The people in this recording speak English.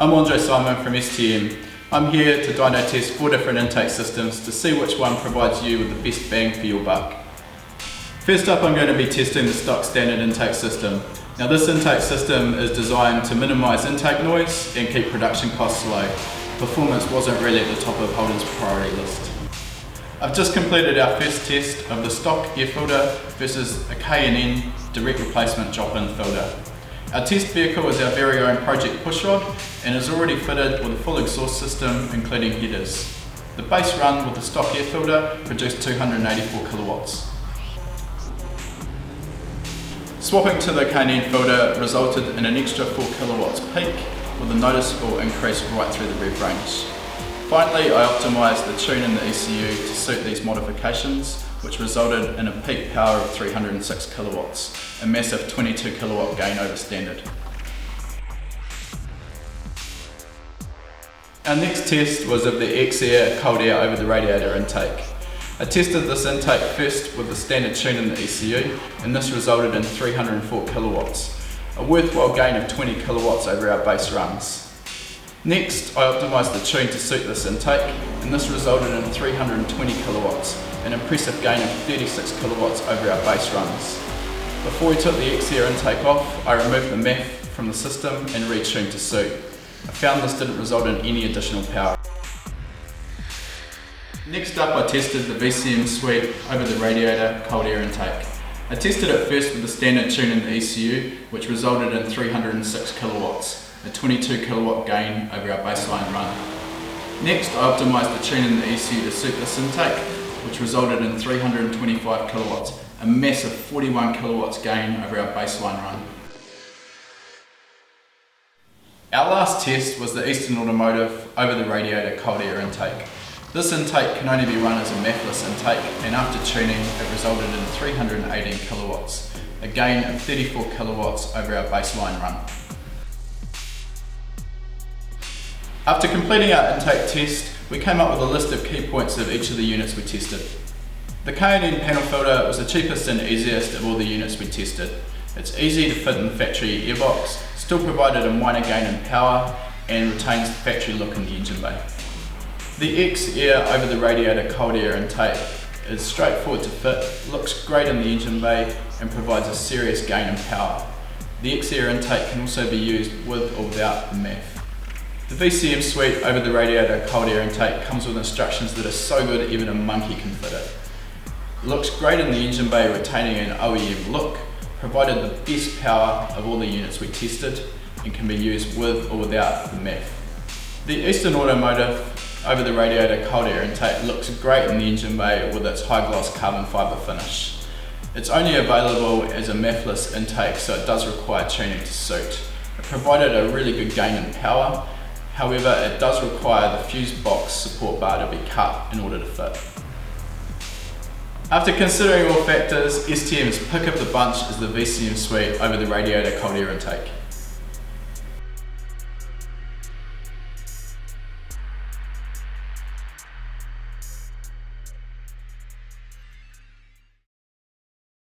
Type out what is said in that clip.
I'm Andre Simon from STM. I'm here to dyno test 4 different intake systems to see which one provides you with the best bang for your buck. First up, I'm going to be testing the stock standard intake system. Now this intake system is designed to minimise intake noise and keep production costs low. Performance wasn't really at the top of Holden's priority list. I've just completed our first test of the stock air filter versus a K&N direct replacement drop-in filter. Our test vehicle is our very own project pushrod and is already fitted with a full exhaust system including headers. The base run with the stock air filter produced 284 kilowatts. Swapping to the K&N filter resulted in an extra 4 kilowatts peak with a noticeable increase right through the rev range. Finally, I optimised the tune in the ECU to suit these modifications, which resulted in a peak power of 306 kilowatts, a massive 22 kilowatt gain over standard. Our next test was of the X-Air cold air over the radiator intake. I tested this intake first with the standard tune in the ECU, and this resulted in 304 kilowatts, a worthwhile gain of 20 kilowatts over our base runs. Next, I optimised the tune to suit this intake, and this resulted in 320 kilowatts, an impressive gain of 36 kilowatts over our base runs. Before we took the X-Air intake off, I removed the MAF from the system and retuned to suit. I found this didn't result in any additional power. Next up, I tested the BCM Sweep over the radiator cold air intake. I tested it first with the standard tune in the ECU, which resulted in 306 kilowatts, a 22 kilowatt gain over our baseline run. Next, I optimised the tune in the ECU to suit this intake, which resulted in 325 kilowatts, a massive 41 kilowatts gain over our baseline run. Our last test was the Eastern Automotive over the radiator cold air intake. This intake can only be run as a MAF-less intake, and after tuning it resulted in 318 kilowatts, a gain of 34 kilowatts over our baseline run. After completing our intake test, we came up with a list of key points of each of the units we tested. The K&N panel filter was the cheapest and easiest of all the units we tested. It's easy to fit in the factory airbox, still provided a minor gain in power, and retains the factory look in the engine bay. The X-Air over the radiator cold air intake is straightforward to fit, looks great in the engine bay, and provides a serious gain in power. The X-Air intake can also be used with or without the MAF. The BCM Sweep over the radiator cold air intake comes with instructions that are so good even a monkey can fit it. It looks great in the engine bay, retaining an OEM look, provided the best power of all the units we tested, and can be used with or without the MAF. The Eastern Automotive over the radiator cold air intake looks great in the engine bay with its high gloss carbon fibre finish. It's only available as a MAF-less intake, so it does require tuning to suit. It provided a really good gain in power, however it does require the fuse box support bar to be cut in order to fit. After considering all factors, STM's pick of the bunch is the BCM Sweep over the radiator cold air intake.